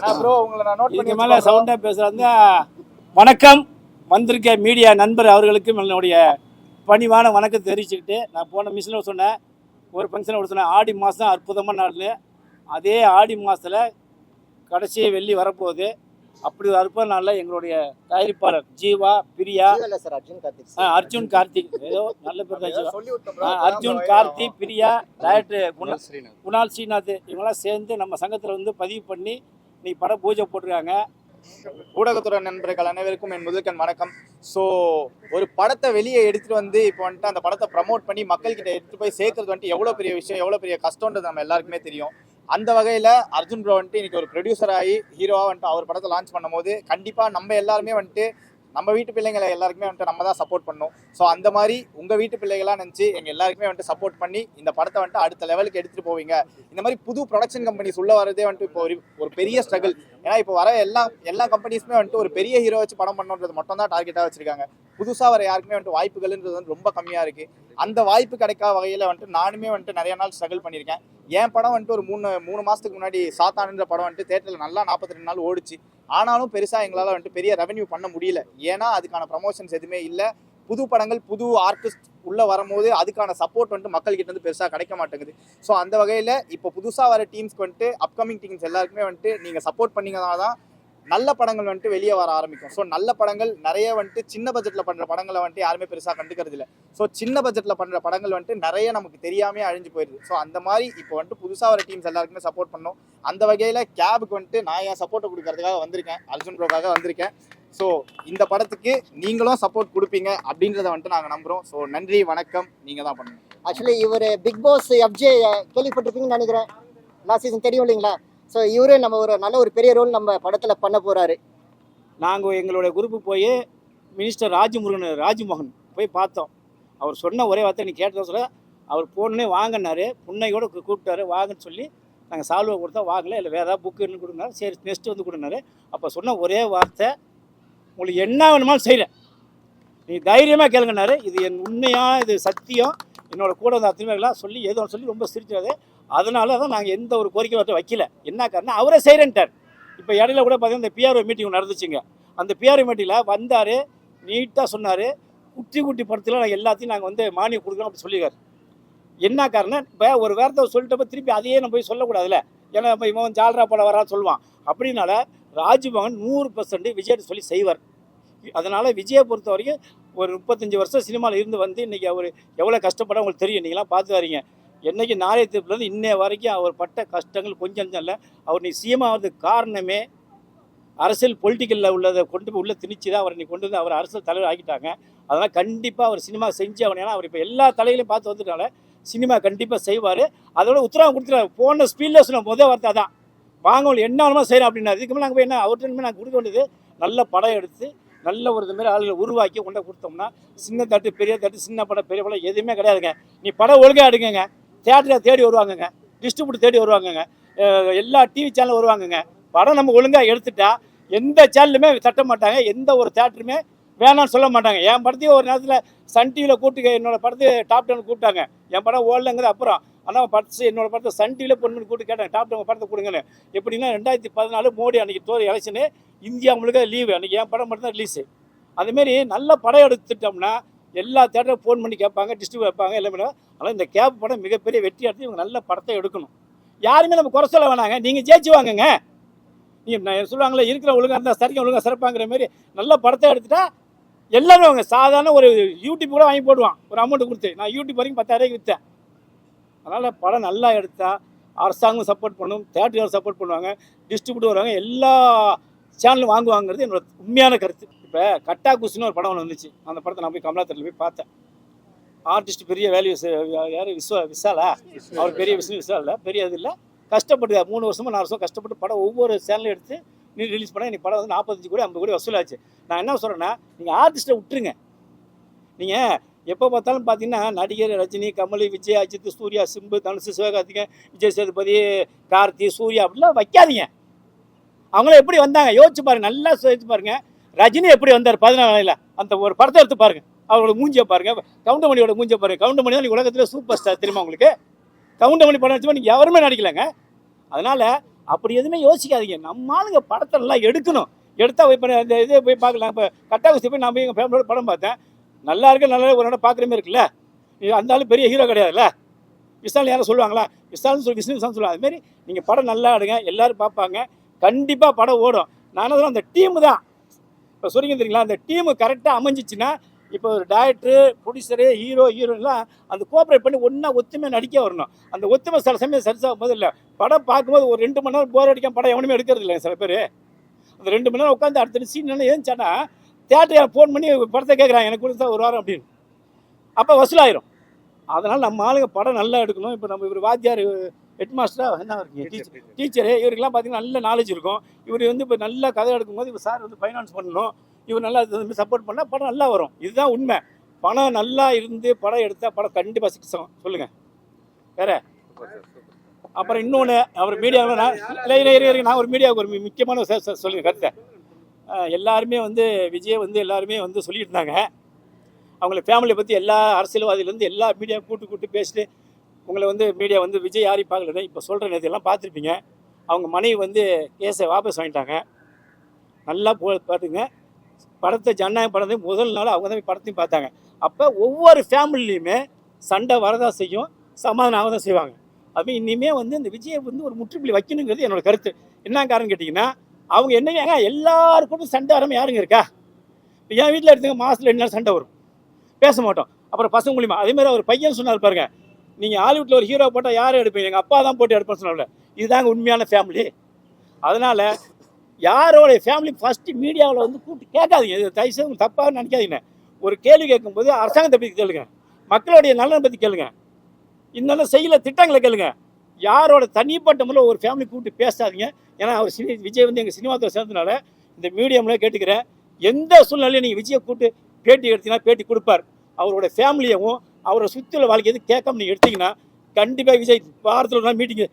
Bro உங்களை நான் note பண்ணி மேலே சவுண்டாக பேசுகிறாங்க. வணக்கம். வந்திருக்க மீடியா நண்பர் அவர்களுக்கும் என்னுடைய பணிவான வணக்கம் தெரிவிச்சுக்கிட்டு, நான் போன மிஷினில் சொன்னேன், ஒரு ஃபங்க்ஷனில் சொன்னேன், ஆடி மாதம் அற்புதமான நாள். அதே ஆடி மாதத்தில் கடைசி வெள்ளி வரப்போகுது. அப்படி ஒரு அற்புத நாளில் எங்களுடைய தயாரிப்பாளர் ஜீவா, பிரியா, அர்ஜுன் கார்த்திக், ஏதோ நல்ல பேர் தான் ஜீவா, அர்ஜுன் கார்த்திக், பிரியா, டைரக்டர் குணால் ஸ்ரீநாத், இவங்கெல்லாம் சேர்ந்து நம்ம சங்கத்தில் வந்து பதிவு பண்ணி இன்னைக்கு படம் பூஜை போட்டிருக்காங்க. ஊடகத்துறை நண்பர்கள் அனைவருக்கும் என் முதல்கண் வணக்கம். ஸோ ஒரு படத்தை வெளியே எடுத்துகிட்டு வந்து இப்போ வந்துட்டு அந்த படத்தை ப்ரமோட் பண்ணி மக்கள்கிட்ட எடுத்துகிட்டு போய் சேர்க்கறது வந்துட்டு எவ்வளோ பெரிய விஷயம், எவ்வளோ பெரிய கஷ்டன்றது நம்ம எல்லாருக்குமே தெரியும். அந்த வகையில் அர்ஜுன் ப்ரோ வந்துட்டு இன்னைக்கு ஒரு ப்ரொடியூசர் ஆகி ஹீரோவாக வந்துட்டு அவர் படத்தை லான்ச் பண்ணும்போது கண்டிப்பாக நம்ம எல்லாருமே வந்துட்டு நம்ம வீட்டு பிள்ளைங்களை எல்லாருக்குமே வந்துட்டு நம்ம தான் சப்போர்ட் பண்ணோம். ஸோ அந்த மாதிரி உங்கள் வீட்டு பிள்ளைகளாக நினச்சி எங்கள் எல்லாருக்குமே வந்துட்டு சப்போர்ட் பண்ணி இந்த படத்தை வந்துட்டு அடுத்த லெவலுக்கு எடுத்துகிட்டு போவீங்க. இந்த மாதிரி புது ப்ரொடக்ஷன் கம்பெனிஸ் உள்ள வரதே வந்துட்டு இப்போ ஒரு பெரிய ஸ்ட்ரகிள். ஏன்னா இப்போ வர எல்லா கம்பெனிஸுமே வந்துட்டு ஒரு பெரிய ஹீரோ வச்சு படம் பண்ணுறது மட்டும் தான் டார்கெட்டாக வச்சிருக்காங்க. புதுசாக வர யாருக்குமே வந்துட்டு வாய்ப்புகள்ன்றது வந்து ரொம்ப கம்மியாக இருக்குது. அந்த வாய்ப்பு கிடைக்காத வகையில் வந்துட்டு நானுமே வந்துட்டு நிறைய நாள் ஸ்ட்ரகிள் பண்ணியிருக்கேன். என் படம் வந்துட்டு ஒரு மூணு மாதத்துக்கு முன்னாடி சாத்தானுன்ற படம் வந்துட்டு தேட்டரில் நல்லா 42 நாள் ஓடிச்சு. ஆனாலும் பெருசாக எங்களால் வந்துட்டு பெரிய ரெவன்யூ பண்ண முடியல. ஏன்னா அதுக்கான ப்ரமோஷன்ஸ் எதுவுமே இல்லை. புது படங்கள் புது ஆர்டிஸ்ட் உள்ளே வரும்போது அதுக்கான சப்போர்ட் வந்துட்டு மக்கள்கிட்ட வந்து பெருசாக கிடைக்க மாட்டேங்குது. ஸோ அந்த வகையில் இப்போ புதுசாக வர டீம்ஸ்க்கு வந்துட்டு அப்கமிங் டீம்ஸ் எல்லாருக்குமே வந்துட்டு நீங்கள் சப்போர்ட் பண்ணிங்கன்னா தான் நல்ல படங்கள் வந்துட்டு வெளியே வர ஆரம்பிக்கும். ஸோ நல்ல படங்கள் நிறைய வந்துட்டு சின்ன பட்ஜெட்டில் பண்ணுற படங்களை வந்துட்டு யாருமே பெருசாக கண்டுக்கிறது இல்லை. ஸோ சின்ன பட்ஜெட்டில் பண்ணுற படங்கள் வந்துட்டு நிறைய நமக்கு தெரியாமே அழிஞ்சு போயிடுது. ஸோ அந்த மாதிரி இப்போ வந்துட்டு புதுசாக வர டீம்ஸ் எல்லாருக்குமே சப்போர்ட் பண்ணோம். அந்த வகையில் கேபுக்கு வந்துட்டு நான் என் சப்போர்ட்டை கொடுக்கறதுக்காக வந்திருக்கேன், அர்ஜுன் ப்ரோக்காக வந்திருக்கேன். ஸோ இந்த படத்துக்கு நீங்களும் சப்போர்ட் கொடுப்பீங்க அப்படின்றத வந்துட்டு நாங்கள் நம்புகிறோம். ஸோ நன்றி, வணக்கம். நீங்கள் தான் பண்ணணும். ஆக்சுவலி இவர் பிக் பாஸ் FJ கேள்விப்பட்டிருப்பீங்கன்னு நினைக்கிறேன். லாஸ்ட் சீசன் தெரியும் இல்லைங்களா? ஸோ இவரு நம்ம நல்ல ஒரு பெரிய ரோல் நம்ம படத்தில் பண்ண போகிறாரு. நாங்கள் எங்களுடைய குரூப்பு போய் மினிஸ்டர் ராஜ்மோகன் போய் பார்த்தோம். அவர் சொன்ன ஒரே வார்த்தை நீ கேட்டதை சொல்ல, அவர் போனே வாங்கினாரு, புன்னையோடு கூப்பிட்டாரு, வாங்கன்னு சொல்லி நாங்கள் சால்வை கொடுத்தா வாங்கலை, இல்லை வேறு ஏதாவது புக்குன்னு கொடுங்க, சரி நெக்ஸ்ட்டு வந்து கொடுனாரு. அப்போ சொன்ன ஒரே வார்த்தை, உங்களுக்கு என்ன வேணுமாலும் செய்கிறேன், நீ தைரியமாக கேளுங்கன்னாரு. இது என் உண்மையாக, இது சத்தியம், என்னோட கூட அந்த அத்தனைலாம் சொல்லி ஏதோ சொல்லி ரொம்ப சிரிச்சாரு. அதனால தான் நாங்கள் எந்த ஒரு கோரிக்கை வைக்கல. என்ன காரணம், அவரே செய்கிறேன்ட்டார். இப்போ இடையில கூட பார்த்தீங்கன்னா இந்த PRO மீட்டிங் நடந்துச்சுங்க. அந்த PRO மீட்டிங்கில் வந்தார், நீட்டாக சொன்னார், குட்டி படத்தில் நாங்கள் எல்லாத்தையும் நாங்கள் வந்து மானியம் கொடுக்குறோம் அப்படி சொல்லியிருக்காரு. என்ன காரணம், இப்போ ஒரு வார்த்தை சொல்லிட்டப்போ திருப்பி அதையே நம்ம போய் சொல்லக்கூடாதுல்ல. ஏன்னா இப்போ இவன் ஜால்ரா படம் வரான்னு சொல்லுவான். அப்படின்னால ராஜ்மோகன் 100% விஜய்ட்டு சொல்லி செய்வார். அதனால் விஜயை பொறுத்த வரைக்கும் ஒரு 35 வருஷம் சினிமாவில் இருந்து வந்து இன்றைக்கி அவர் எவ்வளோ கஷ்டப்பட உங்களுக்கு தெரியும். நீங்களாம் பார்த்து வரீங்க. என்றைக்கு நாளைய தீர்ப்புலேருந்து இன்னைய வரைக்கும் அவர் பட்ட கஷ்டங்கள் கொஞ்சம் இல்லை. அவர் நீ சிஎம் ஆகிறதுக்கு காரணமே அரசியல் பொலிட்டிக்கலில் உள்ளதை கொண்டு போய் உள்ளே திணிச்சு தான் அவர் நீ கொண்டு வந்து அவர் அரசியல் தலைவர் ஆக்கிட்டாங்க. அதனால் கண்டிப்பாக அவர் சினிமா செஞ்சு அவன், ஏன்னா அவர் இப்போ எல்லா தலைகளையும் பார்த்து வந்துட்டால சினிமா கண்டிப்பாக செய்வார். அதோட உத்தரவாதம் கொடுத்துருவாங்க. போன ஸ்பீடில் சொன்ன முதல் வார்த்தை தான், வாங்க என்ன வேணுமோ செய்கிறோம் அப்படின்னா. அதுக்கு மேலே நாங்கள் போய் என்ன அவர்கிட்ட நாங்கள் கொடுக்க வேண்டியது, நல்ல படம் எடுத்து நல்ல ஒரு இதுமாரி ஆளுகளை உருவாக்கி கொண்டு கொடுத்தோம்னா, சின்ன தட்டு பெரிய தட்டு, சின்ன படம் பெரிய படம் எதுவுமே கிடையாதுங்க. நீ படம் ஒழுங்காக எடுங்க, தியேட்டரில் தேடி வருவாங்கங்க, டிஸ்ட்ரிபியூட்டர் தேடி வருவாங்கங்க, எல்லா டிவி சேனலும் வருவாங்கங்க. படம் நம்ம ஒழுங்காக எடுத்துட்டா எந்த சேனலுமே தட்ட மாட்டாங்க, எந்த ஒரு தேட்டருமே வேணான்னு சொல்ல மாட்டாங்க. என் படத்தையும் ஒரு நேரத்தில் சன் டிவியில் கூப்பிட்டு என்னோட படத்தை டாப் 10 கூப்பிட்டாங்க. என் படம் ஓடலைங்கிறது அப்புறம், ஆனால் என்னோட படத்தை சன் டிவியில் பொண்ணு கூப்பிட்டு கேட்டாங்க, டாப் 10 படத்தை கொடுங்கன்னு. எப்படின்னா 2014 மோடி அன்றைக்கி எலெக்ஷனு, இந்தியா முழுக்க லீவு, அன்றைக்கி என் படம் மட்டும் தான் ரிலீஸு. அதுமாரி நல்ல படம் எடுத்துட்டோம்னா எல்லா தேட்டரும் ஃபோன் பண்ணி கேட்பாங்க, டிஸ்ட்ரிபியூட் வைப்பாங்க, எல்லாமே. ஆனால் இந்த கேப் படம் மிகப்பெரிய வெற்றி எடுத்து இவங்க நல்ல படத்தை எடுக்கணும். யாருமே நம்ம குறை சொல்ல வேணாங்க, நீங்கள் ஜெயிச்சு வாங்குங்க. நீங்கள் சொல்லுவாங்களே, இருக்கிற ஒழுங்காக இருந்தால் சரிங்க, ஒழுங்காக சிறப்பாங்கிற மாதிரி நல்ல படத்தை எடுத்துட்டா எல்லோரும் அவங்க சாதாரண ஒரு யூடியூப் கூட வாங்கி போடுவான் ஒரு அமௌண்ட்டு கொடுத்து. நான் யூடியூப் வரைக்கும் 10,000 விற்றேன். அதனால் படம் நல்லா எடுத்தால் அரசாங்கம் சப்போர்ட் பண்ணும், தேட்டர்கள் சப்போர்ட் பண்ணுவாங்க, டிஸ்ட்ரிபியூட்டர் வருவாங்க, எல்லா சேனலும் வாங்குவாங்கிறது என்னோட உண்மையான கருத்து. இப்போ கட்டா குஸ்னு ஒரு படம் ஒன்று வந்துச்சு. அந்த படத்தை நான் போய் கமலா தேட்டரில் போய் பார்த்தேன். ஆர்டிஸ்ட் பெரிய வேல்யூ யார், விசாலா, அவர் பெரிய விசால் இல்லை, பெரிய இது இல்லை, கஷ்டப்பட்டு 3 வருஷமோ 4 வருஷம் கஷ்டப்பட்டு படம் ஒவ்வொரு சேனலும் எடுத்து நீ ரிலீஸ் பண்ண. இன்னைக்கு படம் வந்து 45 கோடி 50 கோடி வசூலாச்சு. நான் என்ன சொல்கிறேன்னா, நீங்கள் ஆர்டிஸ்ட்டை விட்டுருங்க. நீங்கள் எப்போ பார்த்தாலும் பார்த்தீங்கன்னா நடிகர் ரஜினி, கமல், விஜய், அஜித், சூர்யா, சிம்பு, தனுஷ், சிவகார்த்திகேயன், விஜய் சேதுபதி, கார்த்தி, சூர்யா அப்படிலாம் வைக்காதீங்க. அவங்களும் எப்படி வந்தாங்க யோசிச்சு பாருங்க, நல்லா யோசிச்சு பாருங்க. ரஜினி எப்படி வந்தார் 14 அந்த ஒரு படத்தை எடுத்து பாருங்க, அவரோட மூஞ்சியை பாருங்க, கவுண்டமணியோட மூஞ்சியை பாருங்க. கவுண்டமணி தான் உலகத்தில் சூப்பர் ஸ்டார் தெரியுமா உங்களுக்கு? கவுண்டமணி படம் வச்சு நீங்கள் எவருமே நடிக்கலைங்க. அதனால் அப்படி எதுவுமே யோசிக்காதீங்க. நம்ம ஆளுங்க படத்தை நல்லா எடுக்கணும். எடுத்தா இப்போ இந்த இதை போய் பார்க்கலாம். இப்போ கட்டாகுஸ்தி போய் நான் போய் எங்கள் ஃபேமிலியோட படம் பார்த்தேன். நல்லா இருக்கு, நல்லா ஒரு இடம் பார்க்குற மாதிரி இருக்குல்ல. இது அந்த ஆளு பெரிய ஹீரோ கிடையாதுல்ல. விஷால் யாரும் சொல்லுவாங்களா? விஷால்னு சொல்லி விஷ்ணு சொல்லுவாங்க. அதுமாரி நீங்கள் படம் நல்லா எடுங்க, எல்லோரும் பார்ப்பாங்க, கண்டிப்பாக படம் ஓடும். நான் தான் அந்த டீமு தான் இப்போ சொல்லிங்க தெரியுங்களா. அந்த டீமு கரெக்டாக அமைஞ்சிச்சுன்னா இப்போ ஒரு டைரக்டரு, ப்ரொடியூசரு, ஹீரோலாம் அந்த கோஆப்ரேட் பண்ணி ஒன்றா ஒத்துமையாக நடிக்க வரணும். அந்த ஒத்துமை சில சமயம் சரிசாகும் போது இல்லை. படம் பார்க்கும்போது ஒரு 2 மணி நேரம் போர் அடிக்காம படம் எவனுமே எடுக்கிறது இல்லை சில பேர். அந்த 2 மணி நேரம் உட்காந்து அடுத்த சீன் ஏந்துச்சானா தேட்டர் ஃபோன் பண்ணி படத்தை கேட்குறாங்க, எனக்கு கொடுத்தா ஒரு வாரம் அப்படின்னு. அப்போ வசூலாயிரும். அதனால் நம்ம ஆளுங்க படம் நல்லா எடுக்கணும். இப்போ நம்ம இவர் வாத்தியார், ஹெட் மாஸ்டராக என்ன இருக்கீங்க, டீச்சரு, இவருக்கெல்லாம் பார்த்தீங்கன்னா நல்ல நாலேஜ் இருக்கும். இவர் வந்து இப்போ நல்லா கதை எடுக்கும்போது இவர் சார் வந்து ஃபைனான்ஸ் பண்ணணும், இவர் நல்லா சப்போர்ட் பண்ணால் படம் நல்லா வரும். இதுதான் உண்மை. பணம் நல்லா இருந்து படம் எடுத்தால் படம் கண்டிப்பாக சிக்ஸாகும். சொல்லுங்கள் வேற. அப்புறம் இன்னொன்று, அவர் மீடியாவில் நான் ஒரு மீடியாவுக்கு ஒரு முக்கியமான சொல்லுங்கள் கருத்தை. எல்லாருமே வந்து விஜய் வந்து எல்லாருமே வந்து சொல்லிட்டு இருந்தாங்க. அவங்கள ஃபேமிலியை பற்றி எல்லா அரசியல்வாதியிலேருந்து எல்லா மீடியா கூட்டு பேசிட்டு உங்களை வந்து மீடியா வந்து விஜய் யாரையும் பார்க்கலன்னு இப்போ சொல்கிற நேரத்தையெல்லாம் பார்த்துருப்பீங்க. அவங்க மனைவி வந்து கேஸை வாபஸ் வாங்கிட்டாங்க. நல்லா பார்த்துங்க. படத்தை ஜனநாயகம் படத்தை முதல் நாள் அவங்க தான் படத்தையும் பார்த்தாங்க. அப்போ ஒவ்வொரு ஃபேமிலிலையுமே சண்டை வரதான் செய்யும், சமாதானம் ஆக தான் செய்வாங்க. அப்போ இனிமேல் வந்து இந்த விஜயை வந்து ஒரு முற்றுப்புள்ளி வைக்கணுங்கிறது என்னோட கருத்து. என்ன காரணம் கேட்டிங்கன்னா, அவங்க என்னங்க எல்லாருக்கும் சண்டை வராமல் யாருங்க இருக்கா? இப்போ என் வீட்டில் எடுத்துங்க, மாதத்தில் 2 நாள் சண்டை வரும், பேச மாட்டோம். அப்புறம் பசங்க மூலியமா அதேமாதிரி அவர் பையன் சொன்னார் பாருங்க, நீங்கள் ஹாலிவுட்டில் ஒரு ஹீரோ போட்டால் யாரும் எடுப்பீங்க, எங்கள் அப்பா தான் போட்டு எடுப்பேன்னு சொன்னால. இதுதாங்க உண்மையான ஃபேமிலி. அதனால் யாரோடைய ஃபேமிலி ஃபஸ்ட்டு மீடியாவில் வந்து கூப்பிட்டு கேட்காதீங்க. இது தயவுசெய்து தப்பாக நினைக்காதீங்க. ஒரு கேள்வி கேட்கும்போது அரசாங்கத்தை பற்றி கேளுங்க, மக்களுடைய நலனை பற்றி கேளுங்க, இன்னொன்று செய்யல திட்டங்களை கேளுங்க. யாரோட தனிப்பட்ட முறையில் ஒரு ஃபேமிலி கூப்பிட்டு பேசாதீங்க. ஏன்னா அவர் விஜய் வந்து எங்கள் சினிமாத்தில் சேர்ந்ததுனால இந்த மீடியமில் கேட்டுக்கிறேன், எந்த சூழ்நிலையும் நீங்கள் விஜயை கூப்பிட்டு பேட்டி எடுத்தீங்கன்னா பேட்டி கொடுப்பார். அவரோட ஃபேமிலியவும் அவரை சுற்றியுள்ள வாழ்க்கை எது கேட்காம நீங்கள் எடுத்தீங்கன்னா கண்டிப்பாக விஜய் வாரத்தில் ஒரு நாள் மீட்டிங்கு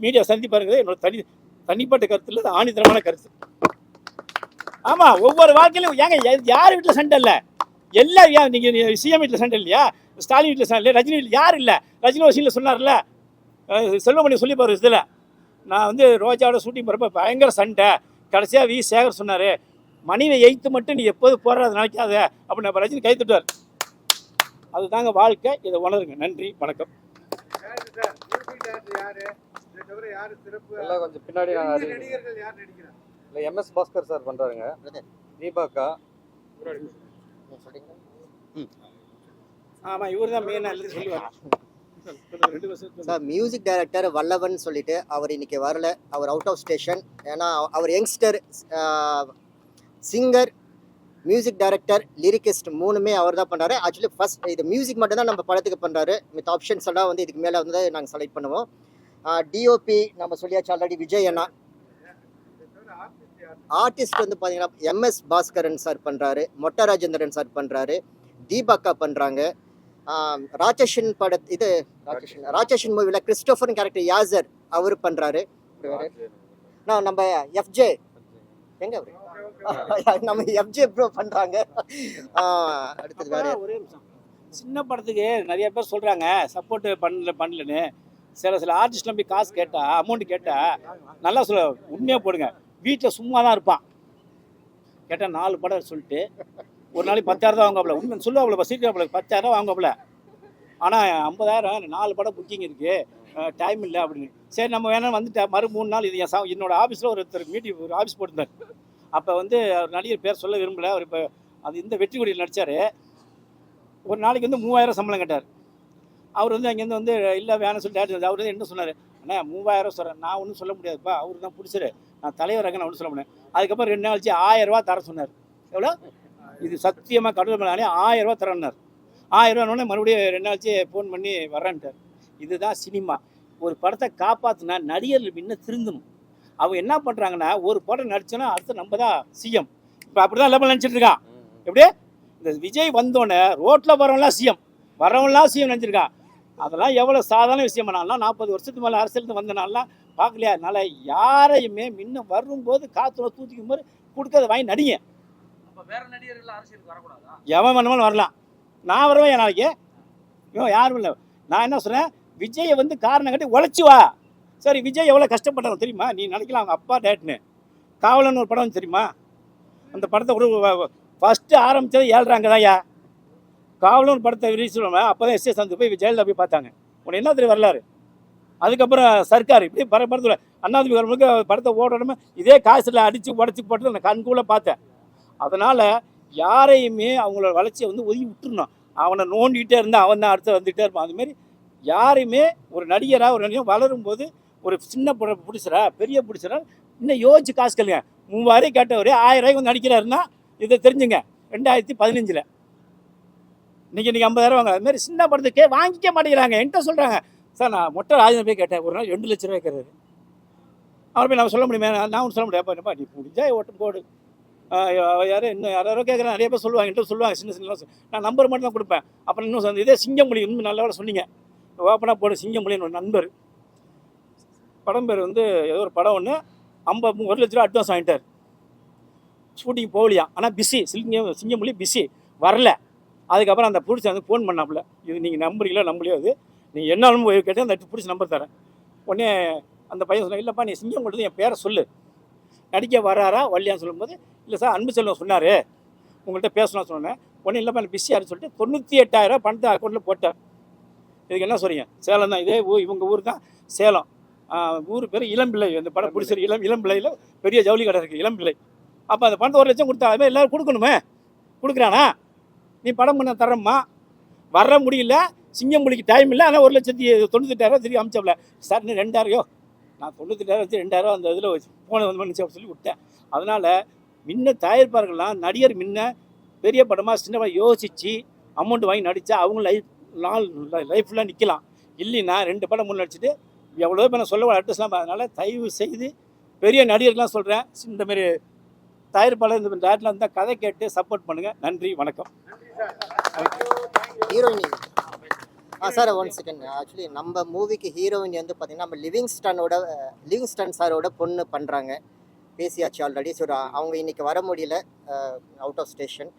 மீடியா சந்திப்பாருங்கிறது என்னோட தனிப்பட்ட கருத்து இல்லை, ஆணித்தரமான கருத்து. ஆமாம், ஒவ்வொரு வாழ்க்கையிலும் ஏங்க யார் வீட்டில் சண்டை இல்லை? எல்லாம் ஏன் நீங்கள் சிஎம் வீட்டில் சண்டை இல்லையா? ஸ்டாலின் வீட்டில் சண்டை இல்லை, ரஜினி வீட்டில் யார் இல்லை? ரஜினி ஒரு சீனில் சொன்னார்ல, செல்வமணி சொல்லி பாரு இதில், நான் வந்து ரோஜாவோட ஷூட்டிங் போகிறப்ப பயங்கர சண்டை, கடைசியாக சேகர் சொன்னார், மனைவி எய்த்து மட்டும் நீ எப்போது போடுறது நினைக்காத அப்படின்னு நம்ம ரஜினி கை தட்டுவார். அதுதாங்க வாழ்க்கை, இதை உணருங்க. நன்றி, வணக்கம். எல்லாம் கொஞ்சம் பின்னாடி இல்லை, எம்எஸ் பாஸ்கர் சார் பண்ணுறாருங்க, தீபாக்கா. ஆமாம், இவர் தான் மெயினாக எழுதி சொல்லுவார். சார் மியூசிக் டைரக்டர் வல்லவன் சொல்லிட்டு அவர் இன்னைக்கு வரல, அவர் அவுட் ஆஃப் ஸ்டேஷன். ஏன்னா அவர் youngster, singer, music director, lyricist மூணுமே அவர் தான் பண்ணுறாரு. ஆக்சுவலி ஃபர்ஸ்ட் இது மியூசிக் மட்டும் தான் நம்ம படத்துக்கு பண்ணுறாரு. மித்த ஆப்ஷன்ஸ் எல்லாம் வந்து இதுக்கு மேலே வந்து நாங்கள் செலக்ட் பண்ணுவோம். டிஓபி நம்ம சொல்லியாச்சு ஆல்ரெடி, விஜய் அண்ணா. ஆர்டிஸ்ட் வந்து பார்த்தீங்கன்னா எம்எஸ் பாஸ்கரன் சார் பண்ணுறாரு, மொட்டை ராஜேந்திரன் சார் பண்ணுறாரு, தீபாக்கா பண்ணுறாங்க. ராட்சசன் இது ராட்சசன் மூவியில் கிறிஸ்டோஃபர் கேரக்டர் யாசர் அவர் பண்ணுறாரு. நம்ம எஃப்ஜே எங்க அவரு நம்ம எஃப்ஜே ப்ரோ பண்ணுறாங்க. அடுத்தது வேறு ஒரே நிமிஷம். சின்ன படத்துக்கு நிறைய பேர் சொல்கிறாங்க சப்போர்ட் பண்ணலன்னு. சில ஆர்டிஸ்ட் நம்பி காசு கேட்டால், அமௌண்ட் கேட்டால் நல்லா சொல்ல உண்மையாக போடுங்க. வீட்டில் சும்மா தான் இருப்பான். கேட்டால் 4 படம் சொல்லிட்டு ஒரு நாளைக்கு 10,000 தான் வாங்குவாப்புல. உண்மை சொல்லுவாப்புல, சீக்கிரம் 10,000 வாங்குவாப்புல. ஆனால் 50,000 4 படம் புக்கிங் இருக்குது, டைம் இல்லை அப்படின்னு. சரி நம்ம வேணாலும் வந்துட்டேன். 3 நாள் இது என்னோட ஆஃபீஸில் ஒருத்தர் மீட்டிங், ஒரு ஆஃபீஸ் போட்டிருந்தார். அப்போ வந்து அவர் நடிகர் பேர் சொல்ல விரும்பலை. அவர் இப்போ அது இந்த வெற்றி கொடியில் நடித்தார். ஒரு நாளைக்கு வந்து 3,000 சம்பளம் கேட்டார். அவர் வந்து அங்கேருந்து வந்து இல்லை வேணும்னு சொல்லிட்டு அவர் வந்து என்ன சொன்னார், அண்ணா 3,000 சொல்கிறேன், நான் ஒன்றும் சொல்ல முடியாதுப்பா, அவர் தான் பிடிச்சிரு, நான் தலைவராக நான் ஒன்றும் சொல்ல முடியாது. அதுக்கப்புறம் 2 நாள் கழிச்சு 1000 ரூபா தர சொன்னார். எவ்வளோ இது சத்தியமாக கடவுள் மேலே 1000 ரூபா தரேன்னார். 1000 ரூபானோடனே மறுபடியும் 2 நாள் கழிச்சு ஃபோன் பண்ணி வர்றேன்ட்டார். இதுதான் சினிமா. ஒரு படத்தை காப்பாற்றினா நடிகர்கள் இன்னும் திருந்தணும். அவங்க என்ன பண்ணுறாங்கன்னா, ஒரு படம் நடிச்சோன்னா அடுத்து நம்ம தான் சிஎம். இப்போ அப்படி தான் லெவல் நினச்சிட்டு இருக்கான். எப்படி இந்த விஜய் வந்தோடனே ரோட்டில் வரவங்களாம் சிஎம், வரவங்களாம் சிஎம் நினச்சிருக்கான். அதெல்லாம் எவ்வளோ சாதாரண விஷயம். நான்லாம் 40 வருஷத்துக்கு மேலே அரசியலுக்கு வந்தனாலாம் பார்க்கலையா. அதனால் யாரையுமே முன்ன வரும்போது காற்றுல தூத்திக்கும் போது கொடுக்கறத வாங்கி நடிங்க. எவன் வேணுமாலும் வரலாம், நான் வருவேன் என் நாளைக்கு. யாரும் இல்லை. நான் என்ன சொல்கிறேன், விஜயை வந்து காரணம் கட்டி உழைச்சி வா. சரி விஜய் எவ்வளோ கஷ்டப்பட்டாங்க தெரியுமா? நீ நினைக்கலாம் அவங்க அப்பா டேட்னு. காவலன்னு ஒரு படம் தெரியுமா? அந்த படத்தை கூட ஃபஸ்ட்டு ஆரம்பித்தது 7 அங்கே தான்யா. காவலன் படத்தை ரிலீஸ் பண்ணுவேன். அப்போ தான் எஸ்ஏ சந்து போய் ஜெயலலிதா போய் பார்த்தாங்க. உனக்கு என்ன தெரியும் வரலாறு? அதுக்கப்புறம் சர்க்கார் இப்படி படத்தில் அண்ணாதிமுக கவர்மெண்ட்டுக்கு படத்தை ஓடணுமே இதே காசில் அடித்து உடச்சி போட்டு நான் கண்கூட பார்த்தேன். அதனால் யாரையுமே அவங்களோட வளர்ச்சியை வந்து ஒதுக்கி விட்டுருணும். அவனை நோண்டிகிட்டே இருந்தால் அவன் தான் அடுத்து வந்துகிட்டே இருப்பான். அதுமாரி யாரையுமே ஒரு நடிகராக ஒரு நடிகர் வளரும்போது ஒரு சின்ன பிடிச்சரா பெரிய பிடிச்சரா இன்னும் யோசிச்சு காசு கேளுங்க. 3000 கேட்டவரே 1000 ரூபாய்க்கு வந்து நடிக்கிறாருன்னா இதை தெரிஞ்சுங்க. 2015 இன்றைக்கி 50,000 வாங்க. அதுமாரி சின்ன படத்துக்கே வாங்கிக்க மாட்டேங்கிறாங்க. என்கிட்ட சொல்கிறாங்க, சார் நான் மொட்டை ராஜன் போய் கேட்டேன், ஒரு நாள் 2 லட்ச ரூபாய் கேட்குறாரு. அவர் போய் நான் சொல்ல முடியுமே? நான் ஒன்று சொல்ல முடியாதுப்பா, நீ முடிஞ்சா ஓட்டு போடு. யார் இன்னும் யாரோ கேட்குறேன், நிறைய பேர் சொல்லுவாங்க, என்கிட்ட சொல்லுவாங்க சின்ன நான் நம்பர் மட்டும் தான் கொடுப்பேன். அப்புறம் இன்னும் இதே சிங்கமொழி இன்னும் நல்ல வேலை சொன்னீங்க. ஓப்பனாக போடு சிங்கமொழின்னு ஒரு நண்பர். படம் பேர் வந்து ஏதோ ஒரு படம் ஒன்று 1 லட்ச ரூபா அட்வான்ஸ் வாங்கிட்டார். ஷூட்டிங் போகலையா, ஆனால் பிஸி. சிங்கமொழி பிஸி வரல. அதுக்கப்புறம் அந்த பிடிச்சி வந்து ஃபோன் பண்ணாப்புல, இது நீங்கள் நம்புறீங்களா நம்பலையோ, அது நீங்கள் என்னாலும் போய் கேட்டு அந்த பிடிச்சி நம்பர் தரேன். உடனே அந்த பையன் சொன்ன, இல்லைப்பா நீ சிங்கமொழி என் பேரை சொல்லு, நடிக்க வராரா வரலையான்னு சொல்லும்போது, இல்லை சார் அன்பு செல்வம் சொன்னார் உங்கள்கிட்ட பேசணும்னு சொன்னேன். உடனே இல்லைப்பா எனக்கு பிஸியாருன்னு சொல்லிட்டு 98,000 பணத்தை அக்கௌண்ட்டில் போட்டேன். இதுக்கு என்ன சொல்றீங்க? சேலம் தான். இதே இவங்க ஊர் தான் சேலம். ஊர் பேர் இளம்பிள்ளை. அந்த படம் பிடிச்சது இளம்பிள்ளையில் பெரிய ஜவுளி கடை இருக்குது, இளம்பிள்ளை. அப்போ அந்த பணத்தை 1 லட்சம் கொடுத்தா அதுமாதிரி எல்லோரும் கொடுக்கணுமே. கொடுக்குறானா? நீ படம் பண்ண தரம்மா, வர முடியல, சிங்கமொழிக்கு டைம் இல்லை, ஆனால் 1,98,000 திரும்பி அமிச்சப்பல. சார் இன்னும் 2,000 நான் 98,000 வச்சு 2,000 அந்த இதில் வச்சு போன வந்து பண்ணிச்சு அப்படின்னு சொல்லி விட்டேன். அதனால் முன்ன தயாரிப்பார்கள்லாம் நடிகர் முன்ன பெரிய படமாக சின்ன படம் யோசித்து அமௌண்ட் வாங்கி நடித்தா அவங்க லைஃப்லாம் நிற்கலாம். இல்லைன்னா 2 படம் 3 நடிச்சுட்டு எவ்வளோ பேர் நான் சொல்ல அட்ரஸ்லாம். அதனால் தயவு செய்து பெரிய நடிகர்லாம் சொல்கிறேன், இந்தமாரி தயாரிப்பாளர் இந்த டேரக்டர்லாம் இருந்தால் கதை கேட்டு சப்போர்ட் பண்ணுங்கள். நன்றி, வணக்கம். Heroine sir 1 second. ஆக்சுவலி நம்ம மூவிக்கு ஹீரோயின் வந்து பார்த்தீங்கன்னா நம்ம லிவிங்ஸ்டன் சாரோட பொண்ணு பண்ணுறாங்க. பேசியாச்சு ஆல்ரெடி. ஸோ அவங்க இன்னைக்கு வர முடியல, அவுட் ஆஃப் ஸ்டேஷன்.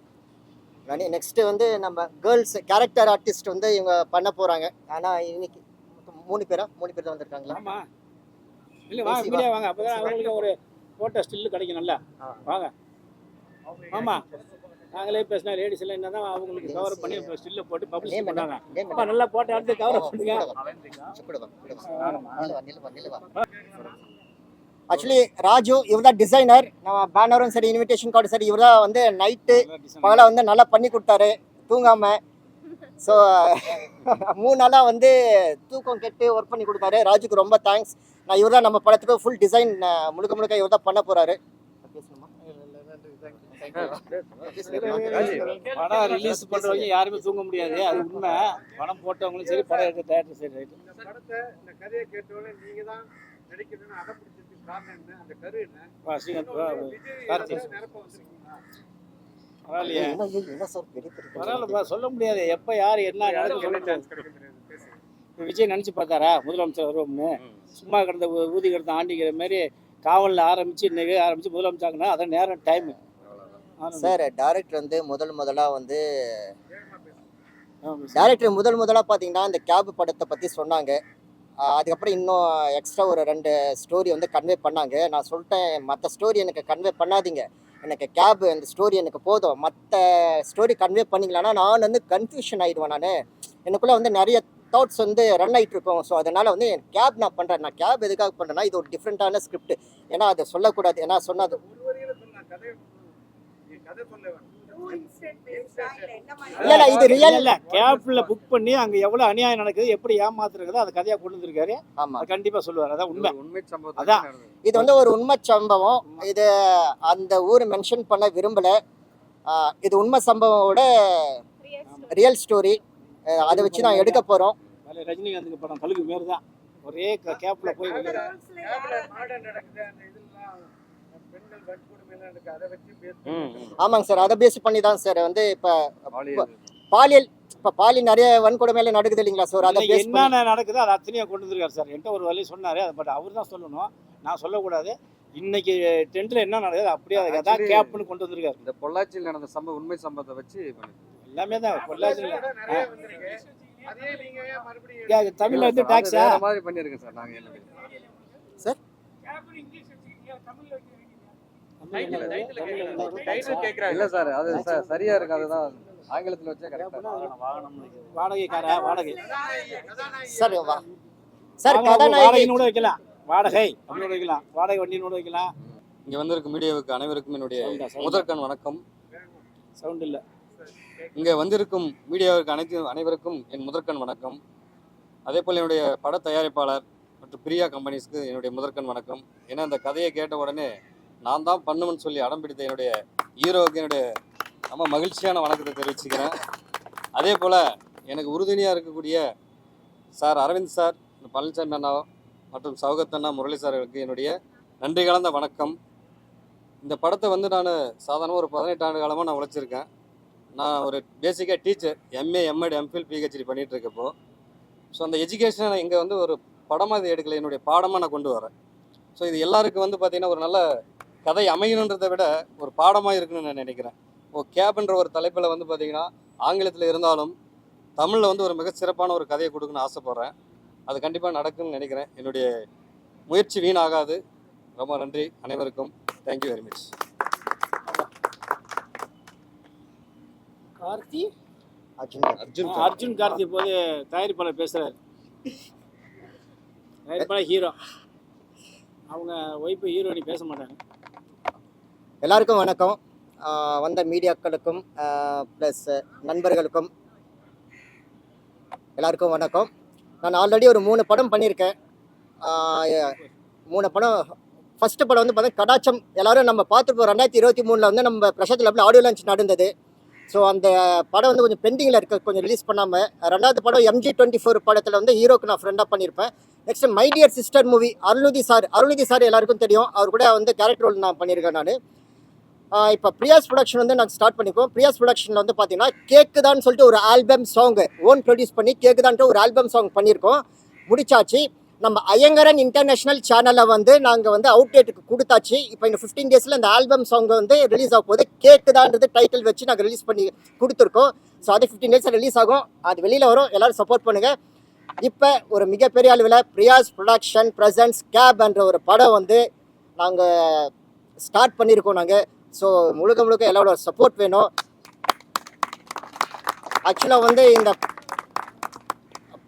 நெக்ஸ்ட்டு வந்து நம்ம கேர்ள்ஸ் கேரக்டர் ஆர்டிஸ்ட் வந்து இவங்க பண்ண போகிறாங்க. ஆனால் இன்னைக்கு 3 பேர் தான் வந்திருக்காங்களா? ஆமாம், இல்லை வாங்க மீடியா வாங்க, அப்போ தான் அவங்களுக்கு ஒரு ஃபோட்டோ ஸ்டில்லு கிடைக்கும். நல்லா வாங்க. ஆமாம், நாங்களே பேசினா லேடிஸ் எல்லாம் என்ன தான் அவங்களுக்கு கவர் பண்ணி ஸ்டில்லை போட்டு பப்ளிஷ் பண்ணாங்க. அப்போ நல்லா போட்டோ எடுத்து கவர் பண்ணுங்க. ஆக்சுவலி ராஜு இவர் தான் டிசைனர். நம்ம பேனரும் சரி இன்விடேஷன் கார்டு சரி இவர் தான் வந்து நைட்டு பகலாக வந்து நல்லா பண்ணி கொடுத்தாரு தூங்காமல். ஸோ 3 நாளாக வந்து தூக்கம் கெட்டு ஒர்க் பண்ணி கொடுத்தாரு. ராஜுக்கு ரொம்ப தேங்க்ஸ். நான் இவர் தான் நம்ம படத்துக்கு ஃபுல் டிசைன் முழுக்க இவர் தான் பண்ண போகிறாரு. படம் ரிலீஸ் பண்ணுறவங்க யாருமே தூங்க முடியாது, அது உண்மை. படம் போட்டவங்களும் சரி, படம் எடுத்த தேட்டர் சரி. ரைட்டு. பரவாயில்லப்பா, சொல்ல முடியாது எப்போ யார் என்ன நடந்து சொல்ல முடியாது. இப்போ விஜய் நினச்சி பார்த்தாரா முதலமைச்சர் வருவோம்னு? சும்மா கிடந்த ஊதி கிடந்த ஆண்டிக்கிற மாதிரி காவலில் ஆரம்பித்து இன்னைக்கு ஆரம்பித்து முதலமைச்சாங்கன்னா அதான் நேரம் டைமு. சார் டைரக்டர் வந்து முதலாக வந்து டைரக்டர் முதலாக பார்த்தீங்கன்னா இந்த கேப் படத்தை பற்றி சொன்னாங்க. அதுக்கப்புறம் இன்னும் எக்ஸ்ட்ரா ஒரு 2 ஸ்டோரி வந்து கன்வே பண்ணாங்க. நான் சொல்லிட்டேன், மற்ற ஸ்டோரி எனக்கு கன்வே பண்ணாதீங்க, எனக்கு கேப் இந்த ஸ்டோரி எனக்கு போதும். மற்ற ஸ்டோரி கன்வே பண்ணிங்களான்னா நான் வந்து கன்ஃபியூஷன் ஆகிடுவேன். நான் எனக்குள்ளே வந்து நிறைய தாட்ஸ் வந்து ரன் ஆகிட்டு இருக்கோம். ஸோ அதனால் வந்து கேப் நான் பண்ணுறேன். நான் கேப் எதுக்காக பண்ணுறேன்னா இது ஒரு டிஃப்ரெண்ட்டான ஸ்கிரிப்ட். ஏன்னா அதை சொல்லக்கூடாது. ஏன்னா சொன்னது இல்ல இது ரியல் இல்ல. கேப்ல புக் பண்ணி அங்க எவ்வளவு அநியாயம் நடக்குது, எப்படி ஏமாத்துறதோ அதை கதையா கொண்டு வந்திருக்காரு. ஆமா, கண்டிப்பா சொல்லுவார். அதான் உண்மை சம்பவம். அதான் இது வந்து ஒரு உண்மை சம்பவம். இது அந்த ஊர் மென்ஷன் பண்ண விரும்பல. இது உண்மை சம்பவத்தோட ரியல் ஸ்டோரி. அதை வச்சு நான் எடுக்க போறோம். ரஜினிகாந்துக்கு படம் கழுகு மாரி தான். ஒரே கேப்ல போய் ஆமாங்க சார், அதை பேஸ் பண்ணி தான் சார் வந்து இப்போ பாலியல் நிறைய வன்கொடுமையில நடக்குது இல்லைங்களா சார்? அதை பேஸ் என்னென்ன நடக்குது அது அத்தனையும் கொண்டு வந்திருக்காரு சார். என்கிட்ட ஒரு வழி சொன்னாரு, அதை பட் அவர் தான் சொல்லணும், நான் சொல்லக்கூடாது. இன்னைக்கு டென்ட்ல என்ன நடக்குது அப்படியே அதை தான் கேப்னு கொண்டு வந்திருக்காரு. இந்த பொள்ளாச்சியில் நடந்த சம்பவம் உண்மை சம்பவத்தை வச்சு எல்லாமே தான். பொள்ளாச்சியில் தமிழ்ல வந்து டாக்ஸா மாதிரி பண்ணியிருக்கேன் சார். நாங்கள் என்ன இல்ல சார் அது சரியா இருக்கு, அதுதான் ஆங்கிலத்துல வச்சா கரெக்டா. வாடகைக்காரா வாடகை சார் சார் வாடகைன்னு கதாநாயகி கூட வைக்கலாம், வாடகை அப்படின்னு வைக்கலாம், வாடகை வண்டின்னு கூட வைக்கலாம். இங்க வந்திருக்கும் மீடியாவுக்கு அனைவருக்கும் என்னுடைய முதற்கண் வணக்கம். சவுண்ட் இல்லை. இங்க வந்திருக்கும் மீடியாவுக்கு அனைவருக்கும் என் முதற்கண் வணக்கம். அதே போல் என்னுடைய பட தயாரிப்பாளர் மற்றும் பிரியா கம்பெனிஸ்க்கு என்னுடைய முதற்கண் வணக்கம். ஏன்னா இந்த கதையை கேட்ட உடனே நான் தான் பண்ணுவேன்னு சொல்லி அடம் பிடித்த என்னுடைய ஹீரோவுக்கு என்னுடைய ரொம்ப மகிழ்ச்சியான வணக்கத்தை தெரிவிச்சுக்கிறேன். அதே போல் எனக்கு உறுதுணையாக இருக்கக்கூடிய சார் அரவிந்த் சார், பழனிசாமி அண்ணா மற்றும் சௌகத் அண்ணா, முரளி சார்களுக்கு என்னுடைய நன்றி கலந்த வணக்கம். இந்த படத்தை வந்து நான் சாதாரணமாக ஒரு 18 ஆண்டு காலமாக நான் உழைச்சிருக்கேன். நான் ஒரு பேசிக்காக teacher, MA MEd MPhil PhD பண்ணிகிட்டு இருக்கப்போ, ஸோ அந்த எஜுகேஷனை இங்கே வந்து ஒரு படமாக இது எடுக்கலை, என்னுடைய பாடமாக நான் கொண்டு வரேன். ஸோ இது எல்லாருக்கும் வந்து பார்த்திங்கன்னா ஒரு நல்ல கதை அமையணுன்றதை விட ஒரு பாடமாக இருக்குன்னு நான் நினைக்கிறேன். கேப்ன்ற ஒரு தலைப்பில் வந்து பார்த்திங்கன்னா ஆங்கிலத்தில் இருந்தாலும் தமிழில் வந்து ஒரு மிக சிறப்பான ஒரு கதையை கொடுக்கணும்னு ஆசைப்பட்றேன். அது கண்டிப்பாக நடக்கும்னு நினைக்கிறேன். என்னுடைய முயற்சி வீணாகாது. ரொம்ப நன்றி அனைவருக்கும். Thank you very much. Karthi Arjun Arjun Karthi போது தயாரிப்பாளர் பேசுகிறார். தயாரிப்பாளர் ஹீரோ, அவங்க ஒய்ஃபு ஹீரோனி பேச மாட்டாங்க. எல்லாருக்கும் வணக்கம். வந்த மீடியாக்களுக்கும் ப்ளஸ் நண்பர்களுக்கும் எல்லாருக்கும் வணக்கம். நான் ஆல்ரெடி ஒரு 3 படம் பண்ணியிருக்கேன். 3 படம். ஃபஸ்ட்டு படம் வந்து பார்த்தா கடாச்சம், எல்லோரும் நம்ம பார்த்துருப்போம். 2023 வந்து நம்ம பிரசாத் லேபில் ஆடியோ லான்ச் நடந்தது. ஸோ அந்த படம் வந்து கொஞ்சம் பெண்டிங்கில் இருக்குது, கொஞ்சம் ரிலீஸ் பண்ணாமல். 2வது படம் MG24 படத்தில் வந்து ஹீரோக்கு நான் ஃப்ரெண்டாக பண்ணியிருப்பேன். Next my dear sister movie, Arulnithi sir எல்லாருக்கும் தெரியும். அவர் கூட வந்து கேரக்டர் ரோல் நான் பண்ணியிருக்கேன். நான் இப்போ பிரியாஸ் ப்ரொடக்ஷன் வந்து நாங்கள் ஸ்டார்ட் பண்ணிப்போம். பிரியாஸ் ப்ரொடக்ஷனில் வந்து பார்த்தீங்கன்னா கேக்குதான்னு சொல்லிட்டு ஒரு ஆல்பம் சாங் ஓன் ப்ரொடியூஸ் பண்ணி கேக்குதான்ட்டு ஒரு ஆல்பம் சாங் பண்ணியிருக்கோம், முடிச்சாச்சு. நம்ம ஐயங்கரன் இன்டர்நேஷ்னல் சேனலை வந்து நாங்கள் வந்து அவுட்லேட்டுக்கு கொடுத்தாச்சு. இப்போ இந்த 15 டேஸில் இந்த ஆல்பம் சாங் வந்து ரிலீஸ் ஆக போகுது. கேக்குதான்றது டைட்டில் வச்சு நாங்கள் ரிலீஸ் பண்ணி கொடுத்துருக்கோம். ஸோ அது 15 டேஸில் ரிலீஸ் ஆகும், அது வெளியில் வரும். எல்லோரும் சப்போர்ட் பண்ணுங்கள். இப்போ ஒரு மிகப்பெரிய அளவில் பிரியாஸ் ப்ரொடக்ஷன் ப்ரெசன்ஸ் கேப் என்ற ஒரு படம் வந்து நாங்கள் ஸ்டார்ட் பண்ணியிருக்கோம் நாங்கள். ஸோ முழுக்க எல்லாரோட சப்போர்ட் வேணும். ஆக்சுவலாக வந்து இந்த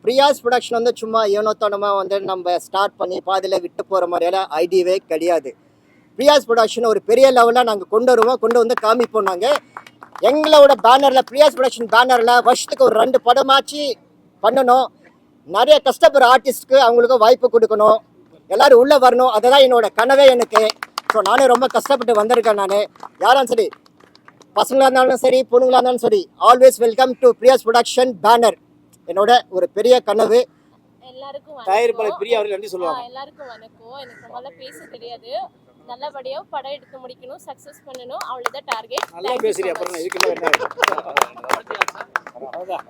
பிரியாஸ் ப்ரொடக்ஷன் வந்து சும்மா ஏனோத்தனமாக வந்து நம்ம ஸ்டார்ட் பண்ணி பாதியில் விட்டு போகிற மாதிரியெல்லாம் ஐடியாவே கிடையாது. பிரியாஸ் ப்ரொடக்ஷன் ஒரு பெரிய லெவலில் நாங்கள் கொண்டு வந்து காமிப்போம். நாங்கள் எங்களோட பேனரில், பிரியாஸ் ப்ரொடக்ஷன் பேனரில் வருஷத்துக்கு ஒரு 2 படமாச்சு பண்ணணும். நிறைய கஷ்டப்படுற ஆர்டிஸ்ட்டுக்கு அவங்களுக்கு வாய்ப்பு கொடுக்கணும், எல்லோரும் உள்ளே வரணும். அதுதான் என்னோட கனவே எனக்கு. ஸோ நானே ரொம்ப கஷ்டப்பட்டு வந்திருக்கேன். நான் யாரும் சரி, பசங்களாக இருந்தாலும் சரி, பொண்ணுங்களாக இருந்தாலும் சரி, always welcome to Priya's production banner. என்னோட ஒரு பெரிய கனவு. எல்லாருக்கும் தயாரிப்பாளர் பிரியா அவர்கள் நன்றி சொல்லுவாங்க. எல்லாருக்கும் வணக்கம். எனக்கு முதல்ல பேச தெரியாது. நல்லபடியா படம் எடுத்து முடிக்கணும், சக்சஸ் பண்ணணும், அவ்வளவுதான் டார்கெட். நல்லா பேசுறியா? அப்புறம் இதுக்கு என்ன